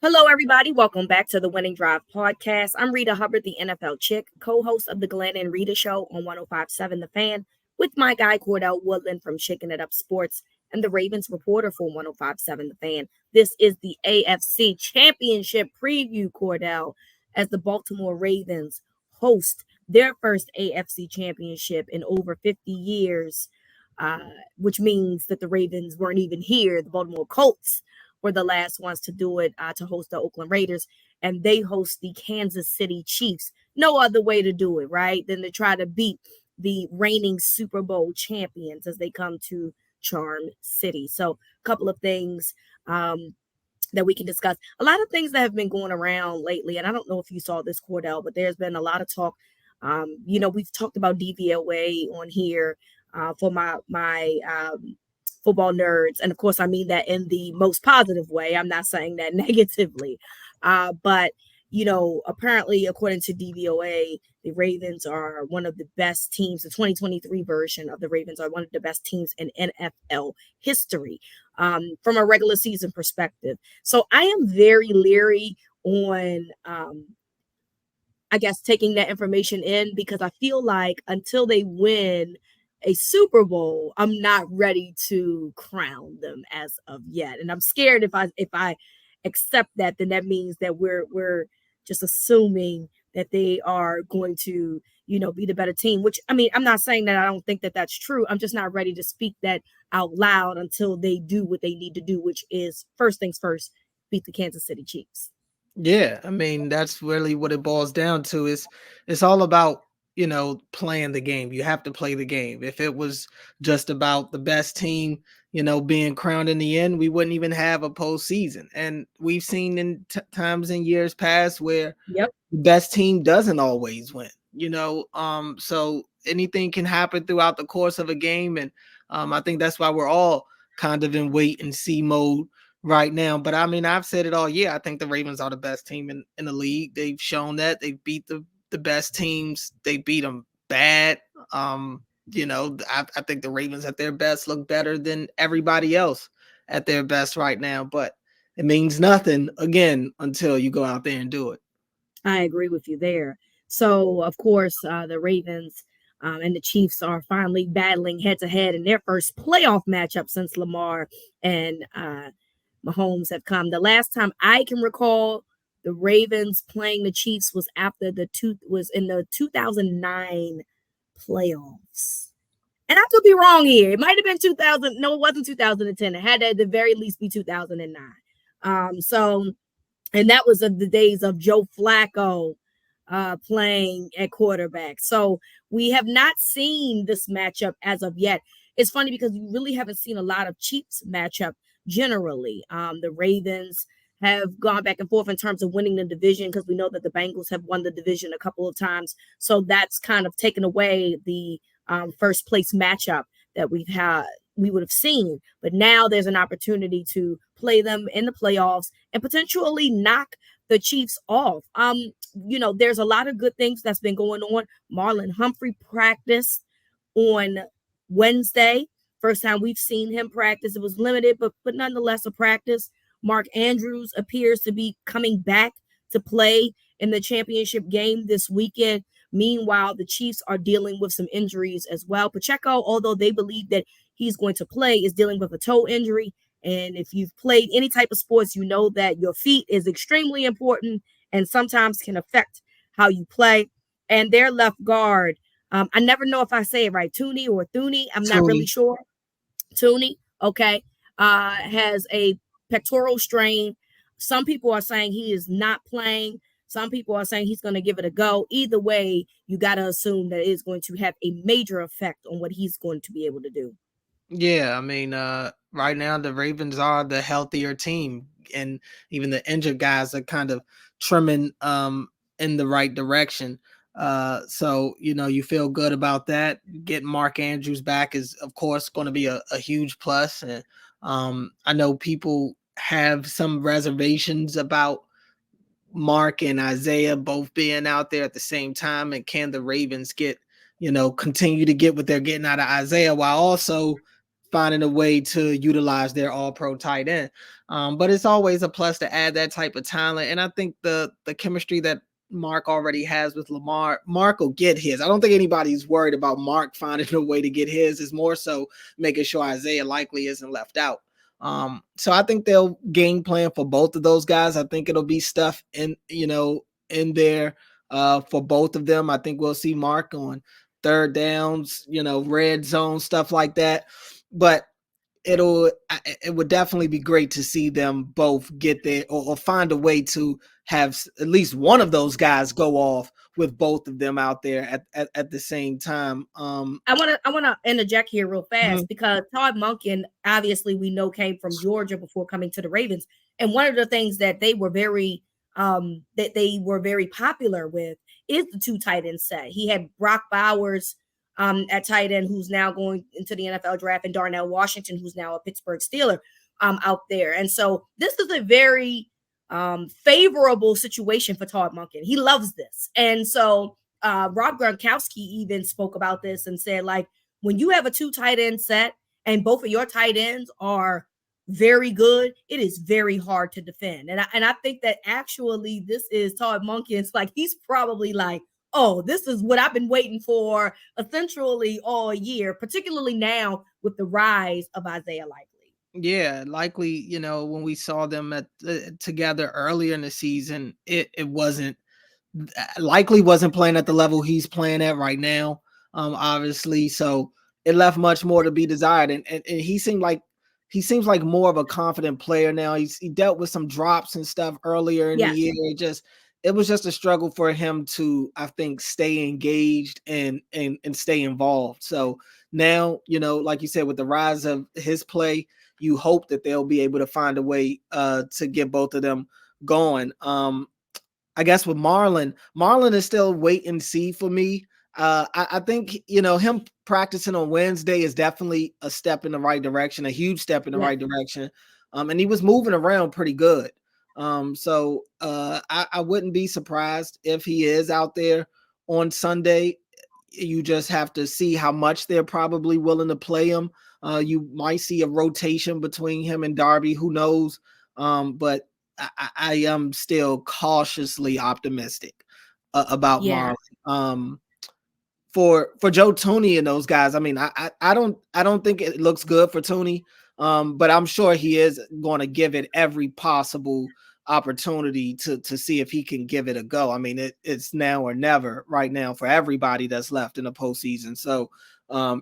Hello, everybody. Welcome back to the Winning Drive podcast. I'm Reeta Hubbard, the NFL chick, co-host of the Glenn and Rita Show on 105.7 The Fan, with my guy Cordell Woodland from Shaking It Up Sports and the Ravens reporter for 105.7 The Fan. This is the AFC Championship preview, Cordell, as the Baltimore Ravens host their first AFC Championship in over 50 years, uh, which means that the Ravens weren't even here. The Baltimore Colts were the last ones to do it, to host the Oakland Raiders, and they host the Kansas City Chiefs. No other way to do it, right, than to try to beat the reigning Super Bowl champions as they come to Charm City. So, a couple of things that we can discuss. A lot of things that have been going around lately, and I don't know if you saw this, Cordell, but there's been a lot of talk. We've talked about DVOA on here for my football nerds. And of course, I mean that in the most positive way. I'm not saying that negatively. But, apparently, according to DVOA, the Ravens are one of the best teams. The 2023 version of the Ravens are one of the best teams in NFL history from a regular season perspective. So I am very leery on I guess, taking that information in because I feel like until they win a Super Bowl, I'm not ready to crown them as of yet. And I'm scared if I accept that, then that means that we're just assuming that they are going to, be the better team, which I mean, I'm not saying that I don't think that that's true. I'm just not ready to speak that out loud until they do what they need to do, which is first things first, beat the Kansas City Chiefs. Yeah, I mean that's really what it boils down to. Is it's all about playing the game. You have to play the game. If it was just about the best team, being crowned in the end, we wouldn't even have a postseason. And we've seen in times in years past where Yep. the best team doesn't always win. So anything can happen throughout the course of a game, and I think that's why we're all kind of in wait and see mode right now. But I mean, I've said it all year. I think the Ravens are the best team in the league. They've shown that they beat the best teams. They beat them bad. I think the Ravens at their best look better than everybody else at their best right now. But it means nothing again until you go out there and do it. I agree with you there. So, of course, the Ravens and the Chiefs are finally battling head to head in their first playoff matchup since Lamar and Mahomes have come. The last time I can recall the Ravens playing the Chiefs was in the 2009 playoffs. And I could be wrong here. It might have been 2000. No, it wasn't 2010. It had to at the very least be 2009. And that was of the days of Joe Flacco playing at quarterback. So we have not seen this matchup as of yet. It's funny because you really haven't seen a lot of Chiefs matchup generally. The Ravens have gone back and forth in terms of winning the division because we know that the Bengals have won the division a couple of times. So that's kind of taken away the first place matchup that we would have seen. But now there's an opportunity to play them in the playoffs and potentially knock the Chiefs off. There's a lot of good things that's been going on. Marlon Humphrey practiced on Wednesday. First time we've seen him practice. It was limited, but nonetheless a practice. Mark Andrews appears to be coming back to play in the championship game this weekend. Meanwhile, the Chiefs are dealing with some injuries as well. Pacheco, although they believe that he's going to play, is dealing with a toe injury. And if you've played any type of sports, you know that your feet is extremely important and sometimes can affect how you play. And their left guard, I never know if I say it right, Tooney or Thuney. I'm not really Tony. sure. Tooney, okay, has a pectoral strain. Some people are saying he is not playing. Some people are saying he's going to give it a go. Either way, you got to assume that it is going to have a major effect on what he's going to be able to do. Yeah, I mean, right now the Ravens are the healthier team, and even the injured guys are kind of trimming in the right direction. So you feel good about that. Getting Mark Andrews back is, of course, going to be a huge plus. And I know people have some reservations about Mark and Isaiah both being out there at the same time, and can the Ravens continue to get what they're getting out of Isaiah while also finding a way to utilize their all-pro tight end. But it's always a plus to add that type of talent. And I think the chemistry that Mark already has with Lamar, Mark will get his. I don't think anybody's worried about Mark finding a way to get his. It's more so making sure Isaiah likely isn't left out. So I think they'll game plan for both of those guys. I think it'll be stuff in there for both of them. I think we'll see Mark on third downs, red zone, stuff like that. But it would definitely be great to see them both get there or find a way to have at least one of those guys go off with both of them out there at the same time. I wanna interject here real Mhm. fast because Todd Monken, obviously we know, came from Georgia before coming to the Ravens, and one of the things that they were very popular with is the two tight end set. He had Brock Bowers at tight end, who's now going into the NFL draft, and Darnell Washington, who's now a Pittsburgh Steeler, out there. And so this is a very favorable situation for Todd Monken. He loves this, and so Rob Gronkowski even spoke about this and said, like, when you have a two tight end set and both of your tight ends are very good, it is very hard to defend. And I think that actually this is Todd Monken's, like, he's probably like, oh, this is what I've been waiting for essentially all year, particularly now with the rise of Isaiah Likely. Yeah, likely, when we saw them together earlier in the season, it wasn't likely wasn't playing at the level he's playing at right now. Obviously, so it left much more to be desired. And he seems like more of a confident player now. He dealt with some drops and stuff earlier in the Yes. year. It was just a struggle for him to, I think, stay engaged and stay involved. So now, like you said, with the rise of his play, you hope that they'll be able to find a way to get both of them going. I guess with Marlon is still wait and see for me. I think him practicing on Wednesday is definitely a step in the right direction, a huge step in the Yes. right direction. And he was moving around pretty good. I wouldn't be surprised if he is out there on Sunday. You just have to see how much they're probably willing to play him. You might see a rotation between him and Darby. Who knows? But I am still cautiously optimistic about Yeah. Marlon. For Joe Tooney and those guys, I mean, I don't think it looks good for Tooney, but I'm sure he is going to give it every possible opportunity to see if he can give it a go. I mean, it's now or never right now for everybody that's left in the postseason. So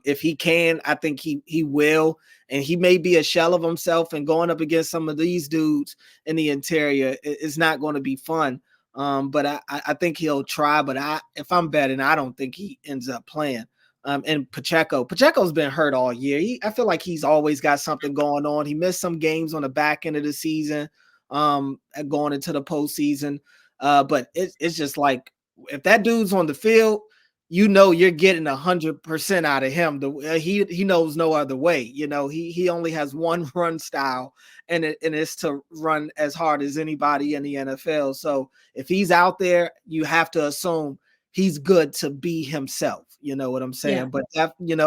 if he can, I think he will, and he may be a shell of himself. And going up against some of these dudes in the interior is not going to be fun. But I think he'll try. But if I'm betting, I don't think he ends up playing. And Pacheco's been hurt all year. I feel like he's always got something going on. He missed some games on the back end of the season, going into the postseason. But it's just like, if that dude's on the field, you're getting 100% out of him. He knows no other way. He only has one run style, and it's to run as hard as anybody in the NFL. So if he's out there, you have to assume he's good to be himself. You know what I'm Yeah. saying? But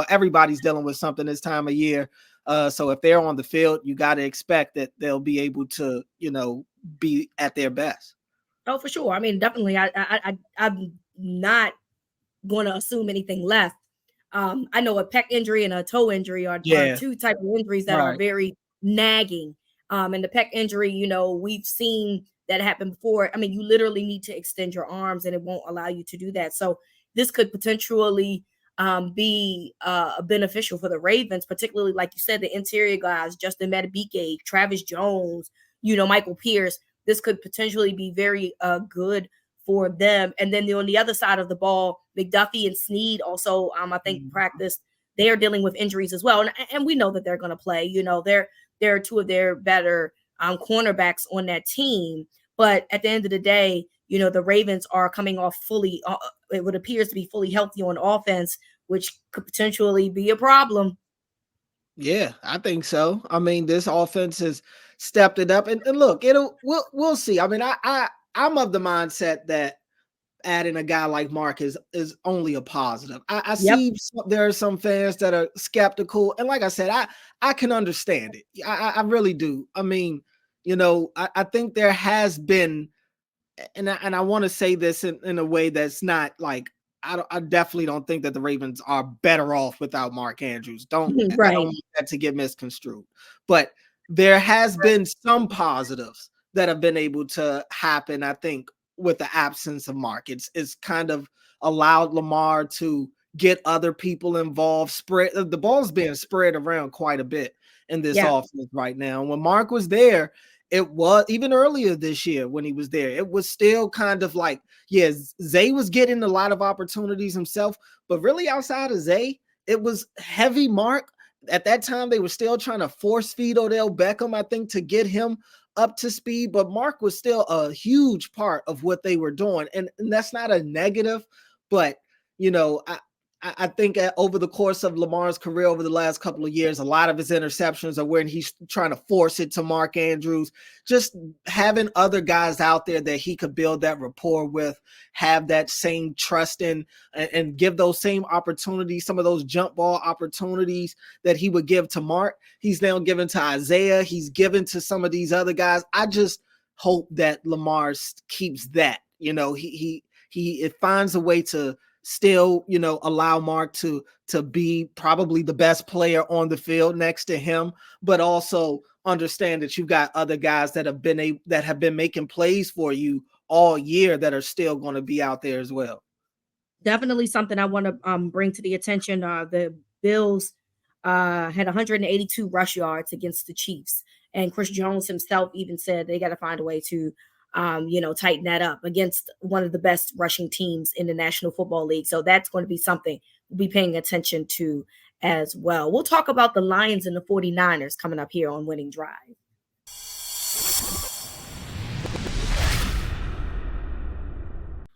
everybody's dealing with something this time of year. So if they're on the field, you got to expect that they'll be able to, be at their best. Oh, for sure. I mean, definitely. I'm not going to assume anything less. I know a pec injury and a toe injury are Yeah. two type of injuries that are Right. very nagging. And the pec injury, we've seen that happen before. I mean, you literally need to extend your arms, and it won't allow you to do that. So this could potentially be beneficial for the Ravens, particularly, like you said, the interior guys, Justin Madubuike, Travis Jones, Michael Pierce. This could potentially be very good for them. And then on the other side of the ball, McDuffie and Sneed also, I think, Mhm. practice. They are dealing with injuries as well, and we know that they're going to play. They're two of their better cornerbacks on that team. But at the end of the day, the Ravens are coming off fully. It would appear to be fully healthy on offense, which could potentially be a problem. Yeah, I think so. I mean, this offense has stepped it up, and look, we'll see. I mean, I'm of the mindset that adding a guy like Mark is only a positive. I Yep. see there are some fans that are skeptical, and like I said, I can understand it. I really do. I mean, I think there has been, and I want to say this in a way that's not like, I definitely don't think that the Ravens are better off without Mark Andrews. I don't Right. want that to get misconstrued. But there has been some positives that have been able to happen, I think, with the absence of Mark. It's kind of allowed Lamar to get other people involved. Spread the ball's being spread around quite a bit in this Yeah. offense right now. And when Mark was there, it was even earlier this year when he was there, it was still kind of like, yeah, Zay was getting a lot of opportunities himself, but really outside of Zay, it was heavy Mark. At that time, they were still trying to force feed Odell Beckham, I think, to get him up to speed, but Mark was still a huge part of what they were doing. And that's not a negative, but I think over the course of Lamar's career over the last couple of years, a lot of his interceptions are when he's trying to force it to Mark Andrews. Just having other guys out there that he could build that rapport with, have that same trust in, and give those same opportunities, some of those jump ball opportunities that he would give to Mark, he's now given to Isaiah. He's given to some of these other guys. I just hope that Lamar keeps that. It finds a way to still, allow Mark to be probably the best player on the field next to him, but also understand that you've got other guys that have been making plays for you all year that are still going to be out there as well. Definitely something I want to bring to the attention. The Bills had 182 rush yards against the Chiefs, and Chris Jones himself even said they got to find a way to tighten that up against one of the best rushing teams in the National Football League. So that's going to be something we'll be paying attention to as well. We'll talk about the Lions and the 49ers coming up here on Winning Drive.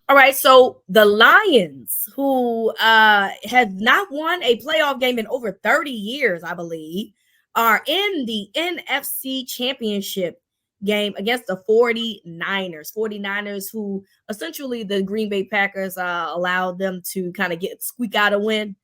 All right, so the Lions, who have not won a playoff game in over 30 years, I believe, are in the NFC Championship game against the 49ers. 49ers, who essentially the Green Bay Packers allowed them to kind of squeak out a win,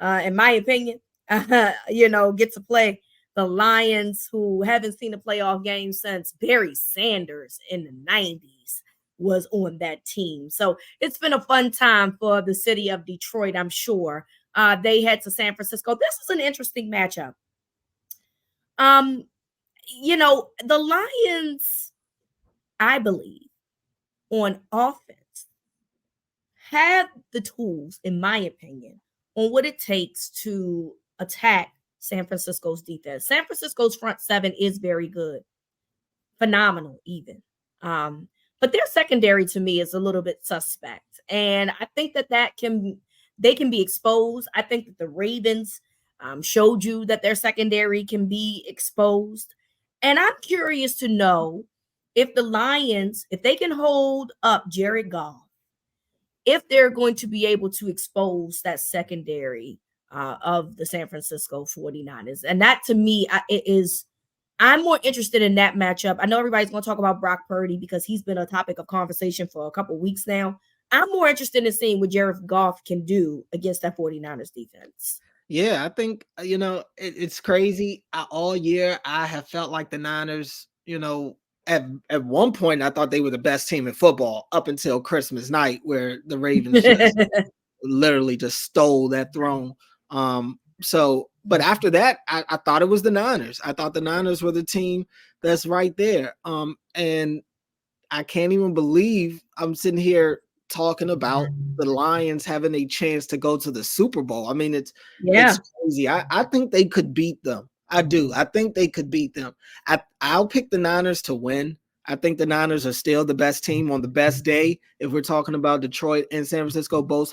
in my opinion, get to play the Lions, who haven't seen a playoff game since Barry Sanders in the 90s was on that team. So it's been a fun time for the city of Detroit, I'm sure. They head to San Francisco. This is an interesting matchup. The Lions, I believe, on offense, have the tools, in my opinion, on what it takes to attack San Francisco's defense. San Francisco's front seven is very good, phenomenal even. But their secondary to me is a little bit suspect, and I think that they can be exposed. I think that the Ravens showed you that their secondary can be exposed, and I'm curious to know if the Lions, if they can hold up Jared Goff, if they're going to be able to expose that secondary of the San Francisco 49ers. And that to me I'm more interested in that matchup. I know everybody's going to talk about Brock Purdy because he's been a topic of conversation for a couple of weeks now. I'm more interested in seeing what Jared Goff can do against that 49ers defense. Yeah, I think, it's crazy. All year, I have felt like the Niners, at one point, I thought they were the best team in football up until Christmas night, where the Ravens just literally just stole that throne. But after that, I thought it was the Niners. I thought the Niners were the team that's right there. And I can't even believe I'm sitting here talking about the Lions having a chance to go to the Super Bowl. I mean, it's crazy. I think they could beat them. I do. I think they could beat them. I'll pick the Niners to win. I think the Niners are still the best team on the best day. If we're talking about Detroit and San Francisco both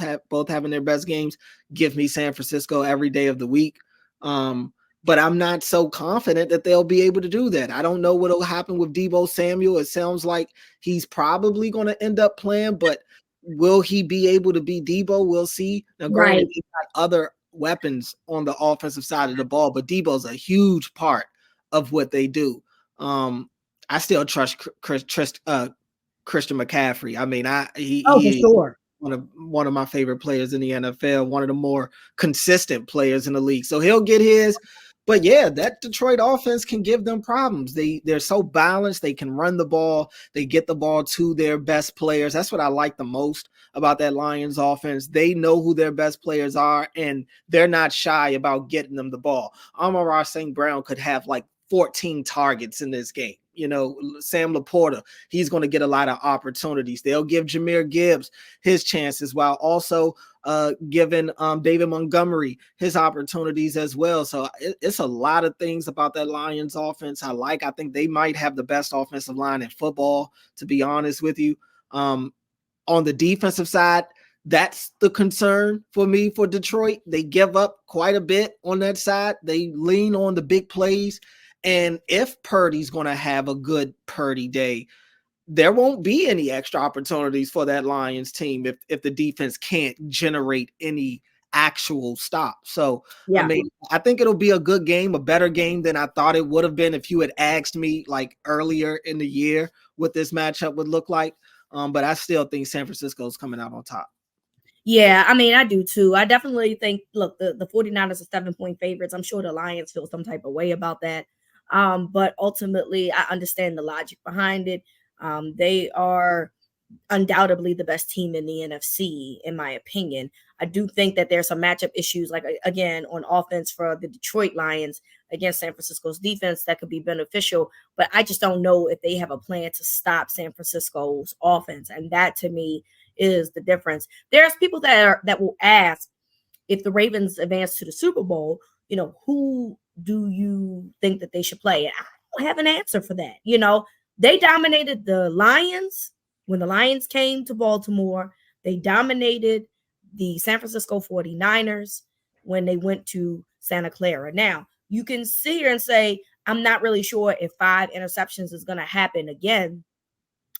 having their best games, give me San Francisco every day of the week. But I'm not so confident that they'll be able to do that. I don't know what will happen with Deebo Samuel. It sounds like he's probably going to end up playing, but will he be able to be Deebo? We'll see. Now, granted, he's got other weapons on the offensive side of the ball, but Deebo's a huge part of what they do. I still trust Christian McCaffrey. I mean, Oh, for he sure. one of my favorite players in the NFL, one of the more consistent players in the league. So he'll get his. But yeah, that Detroit offense can give them problems. They're so balanced. They can run the ball. They get the ball to their best players. That's what I like the most about that Lions offense. They know who their best players are, and they're not shy about getting them the ball. Amon-Ra St. Brown could have like 14 targets in this game. You know, Sam Laporta, he's going to get a lot of opportunities. They'll give Jahmyr Gibbs his chances while also giving David Montgomery his opportunities as well. So it's a lot of things about that Lions offense I think they might have the best offensive line in football, to be honest with you. On the defensive side, that's the concern for me for Detroit. They give up quite a bit on that side. They lean on the big plays. And if Purdy's going to have a good Purdy day, there won't be any extra opportunities for that Lions team if the defense can't generate any actual stops. So, I Yeah. mean, I think it'll be a good game, a better game than I thought it would have been if you had asked me like earlier in the year what this matchup would look like. But I still think San Francisco's coming out on top. Yeah, I mean, I do too. I definitely think, look, the 49ers are 7-point favorites. I'm sure the Lions feel some type of way about that. But ultimately, I understand the logic behind it. They are undoubtedly the best team in the NFC, in my opinion. I do think that there's some matchup issues, like again, on offense for the Detroit Lions against San Francisco's defense that could be beneficial. But I just don't know if they have a plan to stop San Francisco's offense. And that to me is the difference. There's people that will ask, if the Ravens advance to the Super Bowl, who do you think that they should play? And I don't have an answer for that. They dominated the Lions when the Lions came to Baltimore. They dominated the San Francisco 49ers when they went to Santa Clara. Now, you can sit here and say, I'm not really sure if 5 interceptions is going to happen again,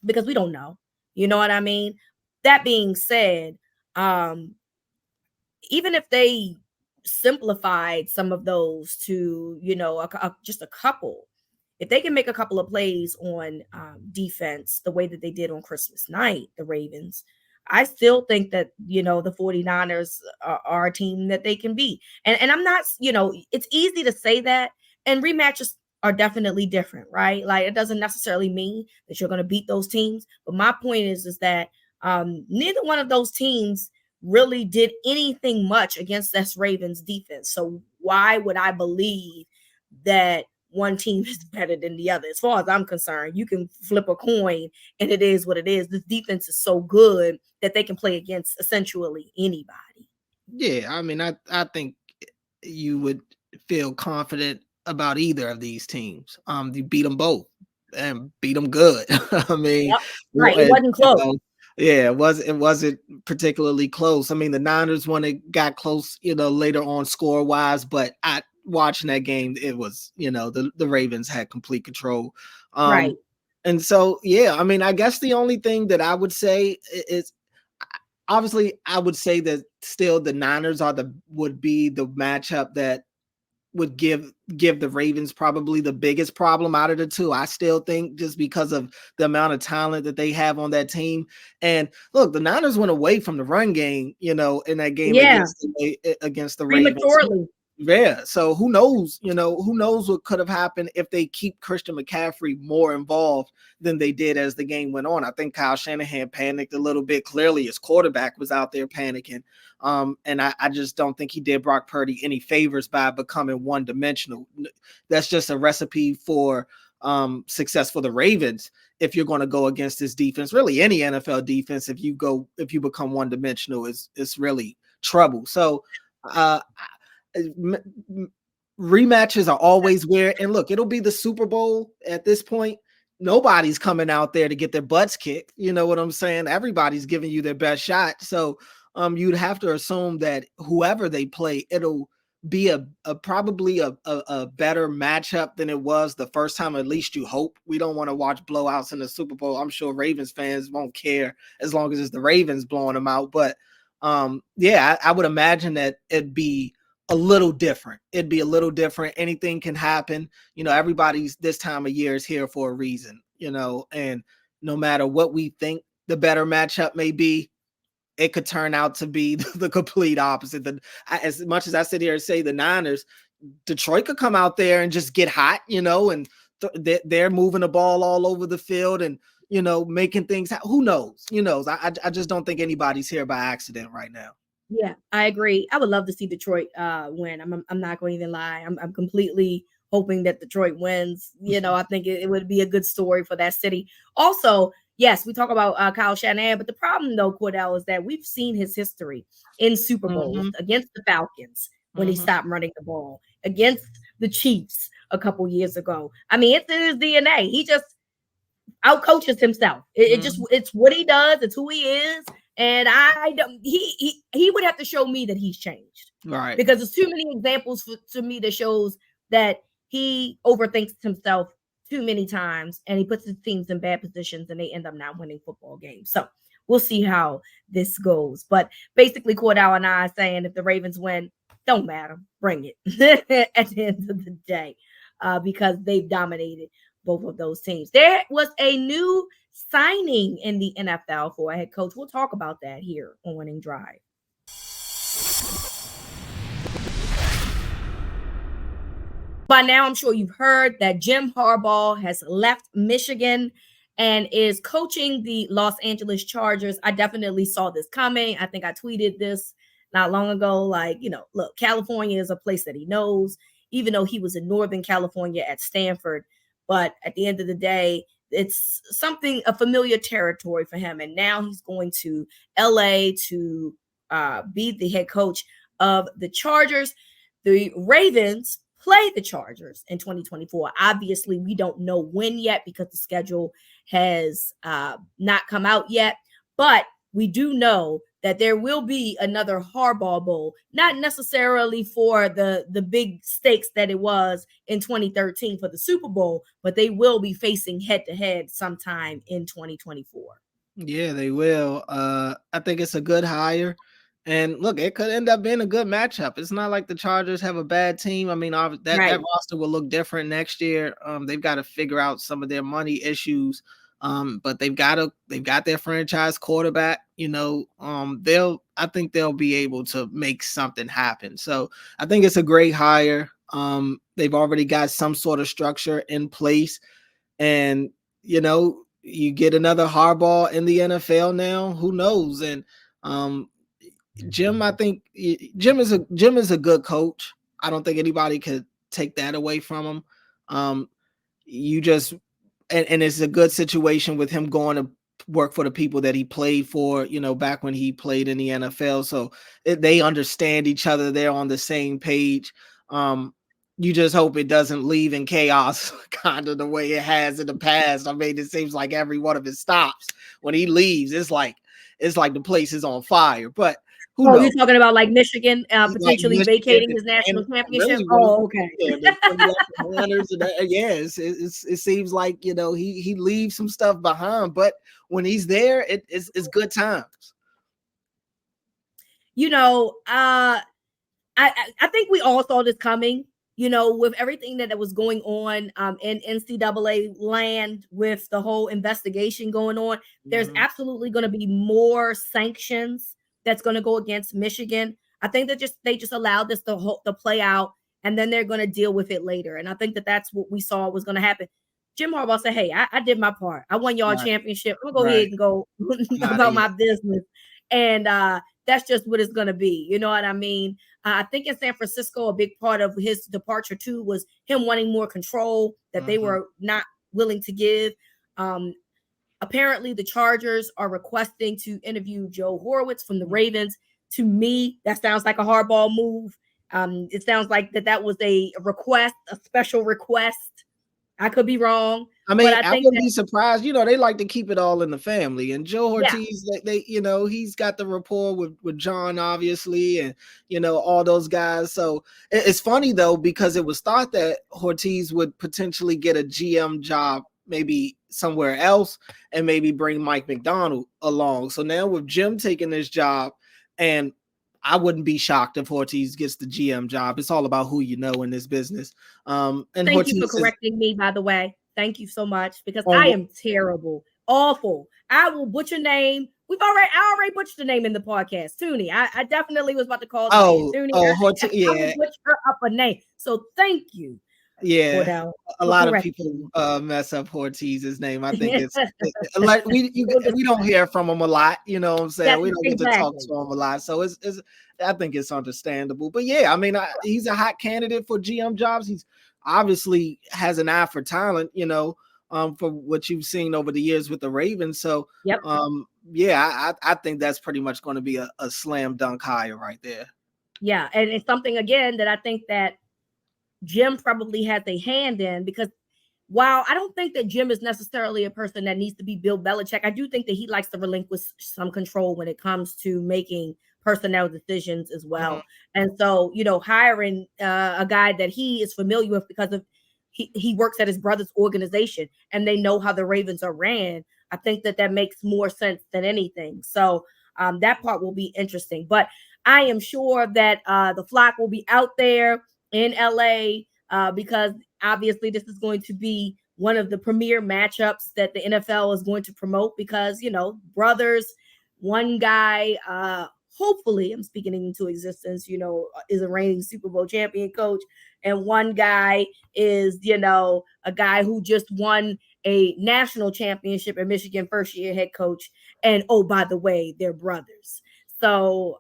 because we don't know. You know what I mean? That being said, even if they simplified some of those to, just a couple, if they can make a couple of plays on defense the way that they did on Christmas night, the Ravens, I still think that, the 49ers are a team that they can beat. And I'm not, it's easy to say that, and rematches are definitely different, right? Like, it doesn't necessarily mean that you're going to beat those teams. But my point is that neither one of those teams really did anything much against this Ravens defense. So why would I believe that one team is better than the other? As far as I'm concerned, you can flip a coin and it is what it is. This defense is so good that they can play against essentially anybody. Yeah, I mean, I think you would feel confident about either of these teams. You beat them both and beat them good. I mean, Yep. Right. It wasn't close. Yeah, it wasn't particularly close. I mean, the Niners when it got close, later on score wise, but watching that game, it was, the Ravens had complete control. Right. And so, yeah, I mean, I guess the only thing that I would say is, obviously, I would say that still the Niners would be the matchup that would give the Ravens probably the biggest problem out of the two. I still think, just because of the amount of talent that they have on that team. And look, the Niners went away from the run game, in that game against the Ravens. Prematurely. Yeah. So who knows, what could have happened if they keep Christian McCaffrey more involved than they did as the game went on. I think Kyle Shanahan panicked a little bit. Clearly his quarterback was out there panicking. And I just don't think he did Brock Purdy any favors by becoming one-dimensional. That's just a recipe for success for the Ravens. If you're going to go against this defense, really any NFL defense, if you become one-dimensional, it's really trouble. So rematches are always weird. And look, it'll be the Super Bowl at this point. Nobody's coming out there to get their butts kicked. You know what I'm saying? Everybody's giving you their best shot. So you'd have to assume that whoever they play, it'll be probably a better matchup than it was the first time. At least you hope. We don't want to watch blowouts in the Super Bowl. I'm sure Ravens fans won't care as long as it's the Ravens blowing them out. But yeah, I would imagine that it'd be a little different. It'd be a little different. Anything can happen. Everybody's this time of year is here for a reason, and no matter what we think the better matchup may be, it could turn out to be the complete opposite. As much as I sit here and say the Niners, Detroit could come out there and just get hot, and they're moving the ball all over the field and, making things. Who knows? I just don't think anybody's here by accident right now. Yeah, I agree. I would love to see Detroit win. I'm not going to even lie. I'm completely hoping that Detroit wins. I think it would be a good story for that city. Also, yes, we talk about Kyle Shanahan, but the problem though, Cordell, is that we've seen his history in Super Bowls against the Falcons when he stopped running the ball, against the Chiefs a couple years ago. I mean, it's in his DNA. He just outcoaches himself. It's what he does. It's who he is. And I don't. He would have to show me that he's changed, right? Because there's too many examples to me that shows that he overthinks himself too many times, and he puts his teams in bad positions, and they end up not winning football games. So we'll see how this goes. But basically, Cordell and I are saying if the Ravens win, don't matter, bring it at the end of the day, because they've dominated both of those teams. There was a new signing in the NFL for a head coach. We'll talk about that here on Winning Drive. By now, I'm sure you've heard that Jim Harbaugh has left Michigan and is coaching the Los Angeles Chargers. I definitely saw this coming. I think I tweeted this not long ago. Like, look, California is a place that he knows, even though he was in Northern California at Stanford. But at the end of the day, it's a familiar territory for him. And now he's going to LA to be the head coach of the Chargers. The Ravens play the Chargers in 2024. Obviously, we don't know when yet because the schedule has not come out yet. But we do know that there will be another Harbaugh Bowl, not necessarily for the big stakes that it was in 2013 for the Super Bowl, but they will be facing head-to-head sometime in 2024. Yeah, they will. I think it's a good hire. And look, it could end up being a good matchup. It's not like the Chargers have a bad team. I mean, that roster will look different next year. They've got to figure out some of their money issues. But they've got their franchise quarterback. I think they'll be able to make something happen. So I think it's a great hire. They've already got some sort of structure in place, and you get another Harbaugh in the NFL now. Who knows? And Jim, I think Jim is a good coach. I don't think anybody could take that away from him. You just and it's a good situation with him going to work for the people that he played for, back when he played in the NFL. So they understand each other. They're on the same page. You just hope it doesn't leave in chaos, kind of the way it has in the past. I mean, it seems like every one of his stops when he leaves, it's like the place is on fire. But who knows? You're talking about like Michigan potentially vacating his national championship? Oh, okay. It seems like he leaves some stuff behind, but when he's there, it's good times. I think we all saw this coming. With everything that was going on in NCAA land, with the whole investigation going on, there's absolutely going to be more sanctions that's going to go against Michigan. I think that they just allowed this to play out, and then they're going to deal with it later. And I think that that's what we saw was going to happen. Jim Harbaugh said, "Hey, I did my part. I won y'all a championship. I'm going to go ahead and go about my business." And that's just what it's going to be. You know what I mean? I think in San Francisco, a big part of his departure too was him wanting more control that they were not willing to give. Apparently, the Chargers are requesting to interview Joe Horowitz from the Ravens. To me, that sounds like a Harbaugh move. It sounds like that was a request, a special request. I could be wrong. I mean, I wouldn't be surprised. They like to keep it all in the family. And Joe Ortiz, he's got the rapport with John, obviously, and all those guys. So it's funny though, because it was thought that Ortiz would potentially get a GM job maybe somewhere else and maybe bring Mike McDonald along. So now with Jim taking this job, and I wouldn't be shocked if Ortiz gets the GM job. It's all about who you know in this business. And thank you for correcting me, by the way. Thank you so much, because I am terrible Awful. I will butcher name. I already butchered the name in the podcast. Toonie. I definitely was about to call the man Toonie. I will Yeah, butcher up a name. So thank you, yeah. Cordell, A for lot of correcting people me. mess up Ortiz's name. I think like we don't hear from him a lot. You know what I'm saying? That's We don't get to talk exactly to him a lot, so it's I think it's understandable. But yeah, I mean, he's a hot candidate for GM jobs. He's obviously has an eye for talent. For what you've seen over the years with the Ravens. So yep. yeah, I think that's pretty much going to be a slam dunk hire right there. Yeah, and it's something again that I think that Jim probably has a hand in, because while I don't think that Jim is necessarily a person that needs to be Bill Belichick, I do think that he likes to relinquish some control when it comes to making personnel decisions as well. And so, hiring a guy that he is familiar with because of he works at his brother's organization and they know how the Ravens are ran. I think that makes more sense than anything. So that part will be interesting. But I am sure that the flock will be out there in LA because obviously this is going to be one of the premier matchups that the NFL is going to promote because, brothers, one guy, hopefully, I'm speaking into existence, is a reigning Super Bowl champion coach. And one guy is, a guy who just won a national championship at Michigan, first year head coach. And oh, by the way, they're brothers. So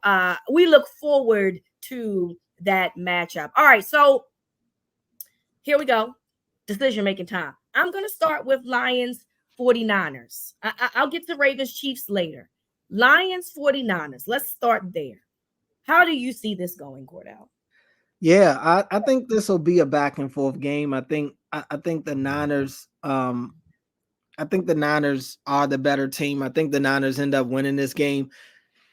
we look forward to that matchup. All right. So here we go. Decision making time. I'm going to start with Lions 49ers. I'll get to Ravens Chiefs later. Lions 49ers. Let's start there. How do you see this going, Cordell? Yeah, I think this will be a back and forth game. I think the Niners I think the Niners are the better team. I think the Niners end up winning this game.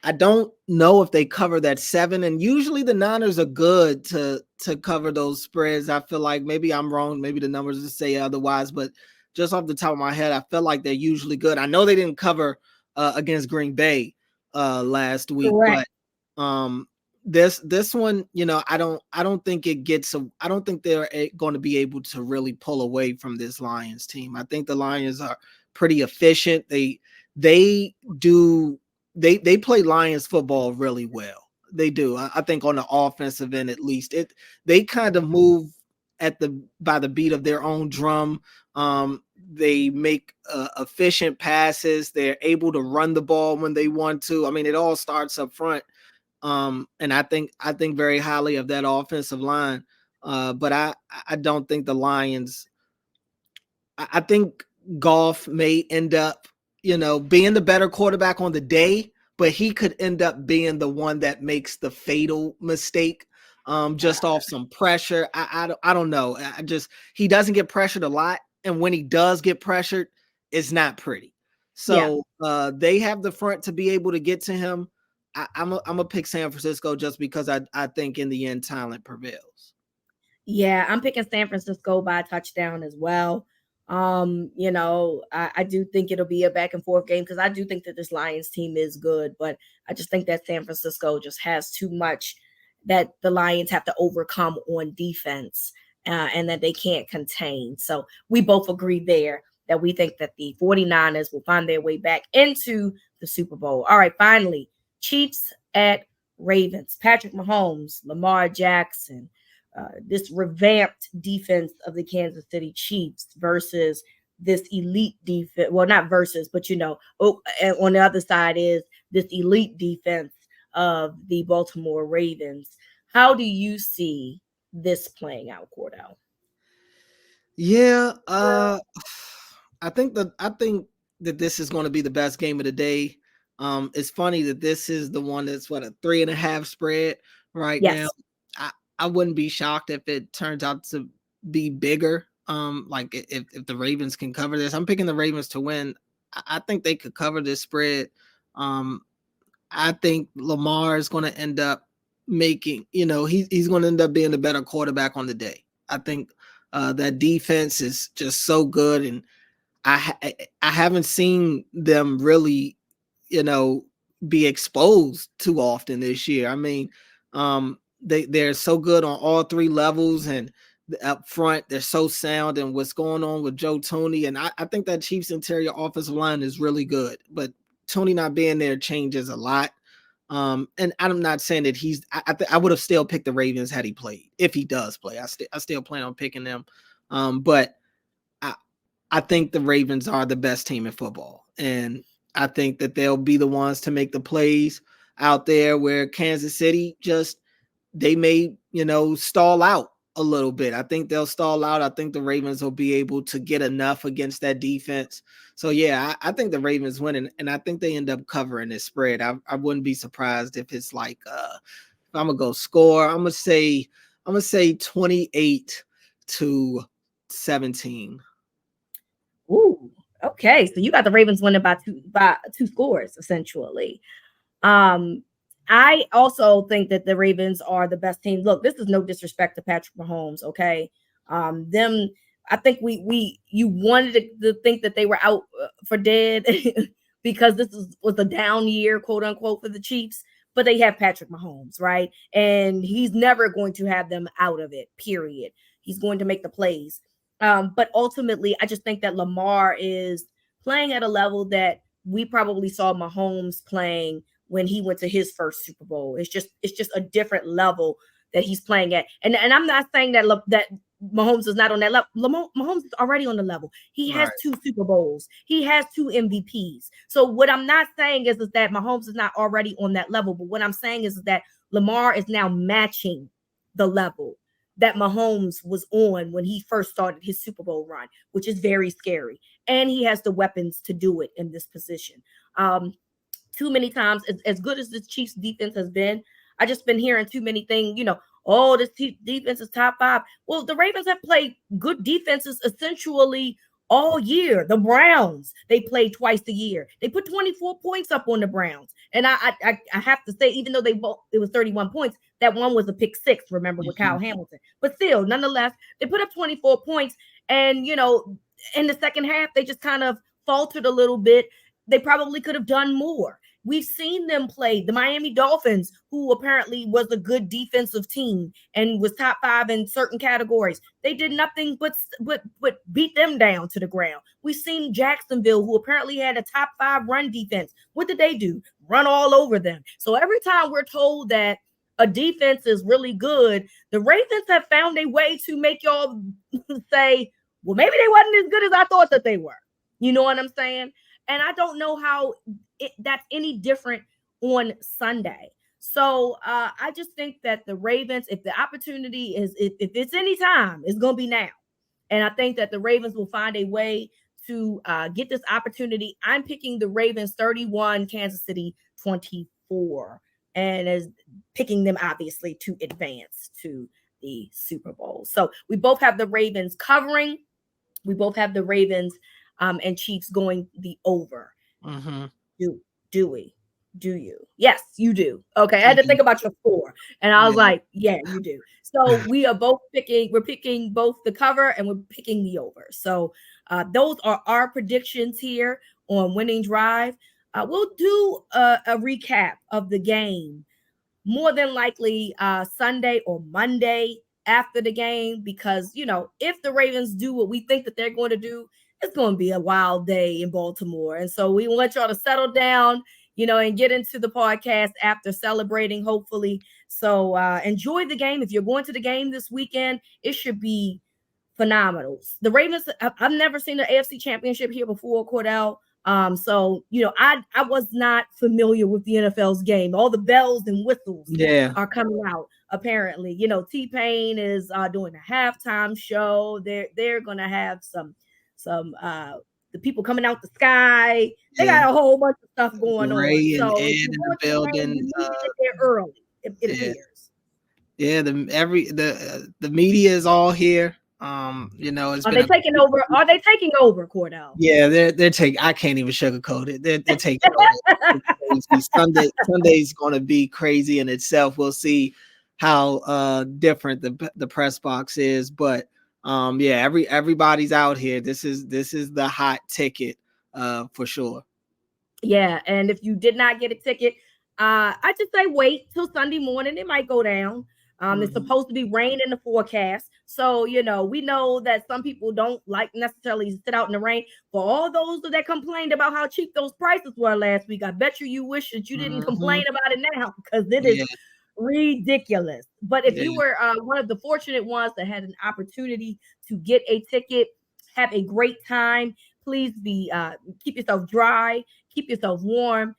I don't know if they cover that 7, and usually the Niners are good to cover those spreads. I feel like maybe I'm wrong, maybe the numbers just say otherwise, but just off the top of my head, I feel like they're usually good. I know they didn't cover against Green Bay last week, Correct. but this one, I don't think it gets I don't think they're going to be able to really pull away from this Lions team. I think the Lions are pretty efficient. They do they play Lions football really well. They do. I think on the offensive end, at least, they kind of move by the beat of their own drum. They make efficient passes. They're able to run the ball when they want to. I mean, it all starts up front. And I think very highly of that offensive line. But I don't think the Lions. I think Goff may end up, being the better quarterback on the day, but he could end up being the one that makes the fatal mistake, just off some pressure. I don't know. He doesn't get pressured a lot, and when he does get pressured, it's not pretty. So they have the front to be able to get to him. I'm gonna pick San Francisco just because I think in the end talent prevails. Yeah, I'm picking San Francisco by a touchdown as well. I do think it'll be a back and forth game because I do think that this Lions team is good, but I just think that San Francisco just has too much that the Lions have to overcome on defense and that they can't contain. So we both agree there that we think that the 49ers will find their way back into the Super Bowl. All right, finally, Chiefs at Ravens. Patrick Mahomes, Lamar Jackson, this revamped defense of the Kansas City Chiefs versus this elite defense. Well, not versus, but and on the other side is this elite defense of the Baltimore Ravens. How do you see this playing out, Cordell? Yeah, I think that this is going to be the best game of the day. It's funny that this is the one that's a 3.5 spread right now. Yes. I wouldn't be shocked if it turns out to be bigger. Like if the Ravens can cover this, I'm picking the Ravens to win. I think they could cover this spread. I think Lamar is going to end up making, he's going to end up being the better quarterback on the day. I think that defense is just so good, and I haven't seen them really, be exposed too often this year. I mean, they're so good on all 3 levels, and up front. They're so sound, and what's going on with Joe Toney. And I think that Chiefs interior offensive line is really good, but Toney not being there changes a lot. And I'm not saying that I would have still picked the Ravens had he played. If he does play, I still plan on picking them. But I think the Ravens are the best team in football, and I think that they'll be the ones to make the plays out there where Kansas City they may, stall out a little bit. I think they'll stall out. I think the Ravens will be able to get enough against that defense. So, yeah, I think the Ravens win, and I think they end up covering this spread. I wouldn't be surprised if it's like if I'm going to go score, I'm going to say 28-17. Ooh, okay. So you got the Ravens winning by two scores, essentially. I also think that the Ravens are the best team. Look, this is no disrespect to Patrick Mahomes, okay? I think you wanted to think that they were out for dead because was a down year, quote unquote, for the Chiefs. But they have Patrick Mahomes, right? And he's never going to have them out of it, period. He's going to make the plays. But ultimately, I just think that Lamar is playing at a level that we probably saw Mahomes playing when he went to his first Super Bowl. It's just a different level that he's playing at. And I'm not saying that Mahomes is not on that level. Mahomes is already on the level. He has 2 Super Bowls. He has 2 MVPs. So what I'm not saying is that Mahomes is not already on that level. But what I'm saying is that Lamar is now matching the level that Mahomes was on when he first started his Super Bowl run, which is very scary. And he has the weapons to do it in this position. Too many times, as good as the Chiefs defense has been, I just been hearing too many things, this defense is top 5. Well, the Ravens have played good defenses essentially all year. The Browns, they played twice a year. They put 24 points up on the Browns. And I have to say, even though it was 31 points, that one was a pick 6, remember, with Kyle Hamilton. But still, nonetheless, they put up 24 points. And, in the second half, they just kind of faltered a little bit. They probably could have done more. We've seen them play the Miami Dolphins, who apparently was a good defensive team and was top 5 in certain categories. They did nothing but beat them down to the ground. We've seen Jacksonville, who apparently had a top 5 run defense. What did they do? Run all over them. So every time we're told that a defense is really good, the Ravens have found a way to make y'all say, well, maybe they wasn't as good as I thought that they were. You know what I'm saying? And I don't know how that's any different on Sunday. So I just think that the Ravens, if the opportunity is, if it's any time, it's going to be now. And I think that the Ravens will find a way to get this opportunity. I'm picking the Ravens 31, Kansas City 24, and as picking them obviously to advance to the Super Bowl. So we both have the Ravens covering. We both have the Ravens and Chiefs going the over. Mm-hmm. Do we? Do you? Yes, you do. Okay, I had to think about your score, and I was like, yeah, you do. So we are both picking. We're picking both the cover and we're picking the over. So those are our predictions here on Winning Drive. We'll do a recap of the game more than likely Sunday or Monday after the game, because if the Ravens do what we think that they're going to do, it's going to be a wild day in Baltimore. And so we want y'all to settle down, and get into the podcast after celebrating, hopefully. So enjoy the game. If you're going to the game this weekend, it should be phenomenal. The Ravens, I've never seen the AFC Championship here before, Cordell. So I was not familiar with the NFL's game. All the bells and whistles are coming out. Apparently, T-Pain is doing a halftime show. They're gonna have some the people coming out the sky. They got a whole bunch of stuff going on. So Ed in the building. You need to get there early. It appears. Yeah, the media is all here. It's Are they taking over? Are they taking over, Cordell? Yeah, they're taking. I can't even sugarcoat it. They're taking over. Sunday's going to be crazy in itself. We'll see how different the press box is, but everybody's out here. This is the hot ticket for sure. Yeah, and if you did not get a ticket, I just say wait till Sunday morning. It might go down. It's supposed to be rain in the forecast. So, we know that some people don't like necessarily sit out in the rain. For all those that complained about how cheap those prices were last week, I bet you wish that you didn't complain about it now, because it is ridiculous. But if you were one of the fortunate ones that had an opportunity to get a ticket, have a great time. Please keep yourself dry, keep yourself warm,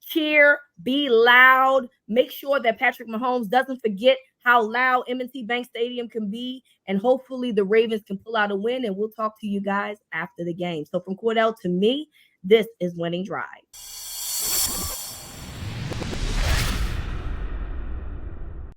cheer, be loud. Make sure that Patrick Mahomes doesn't forget how loud M&T Bank Stadium can be, and hopefully the Ravens can pull out a win. And we'll talk to you guys after the game. So from Cordell to me, this is Winning Drive.